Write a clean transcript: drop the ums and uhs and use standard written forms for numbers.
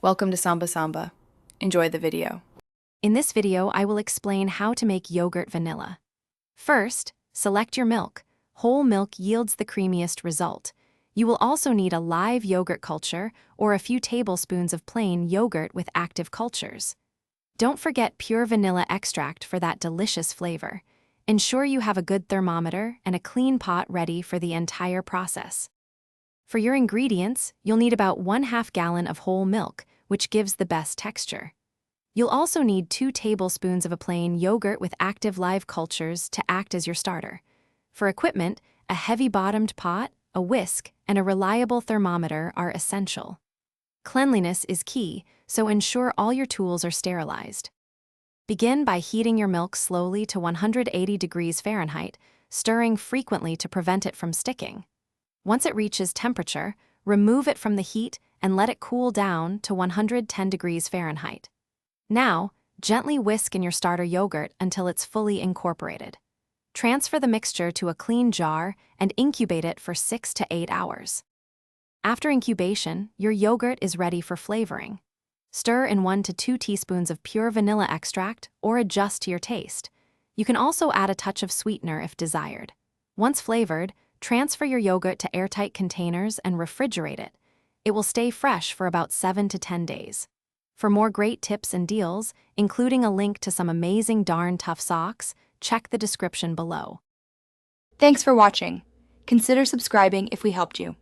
Welcome to Samba Samba. Enjoy the video. In this video, I will explain how to make yogurt vanilla. First, select your milk. Whole milk yields the creamiest result. You will also need a live yogurt culture or a few tablespoons of plain yogurt with active cultures. Don't forget pure vanilla extract for that delicious flavor. Ensure you have a good thermometer and a clean pot ready for the entire process. For your ingredients, you'll need about 1/2 gallon of whole milk, which gives the best texture. You'll also need 2 tablespoons of a plain yogurt with active live cultures to act as your starter. For equipment, a heavy-bottomed pot, a whisk, and a reliable thermometer are essential. Cleanliness is key, so ensure all your tools are sterilized. Begin by heating your milk slowly to 180 degrees Fahrenheit, stirring frequently to prevent it from sticking. Once it reaches temperature, remove it from the heat and let it cool down to 110 degrees Fahrenheit. Now, gently whisk in your starter yogurt until it's fully incorporated. Transfer the mixture to a clean jar and incubate it for 6 to 8 hours. After incubation, your yogurt is ready for flavoring. Stir in 1 to 2 teaspoons of pure vanilla extract or adjust to your taste. You can also add a touch of sweetener if desired. Once flavored, transfer your yogurt to airtight containers and refrigerate it. It will stay fresh for about 7 to 10 days. For more great tips and deals, including a link to some amazing darn tough socks, check the description below. Thanks for watching. Consider subscribing if we helped you.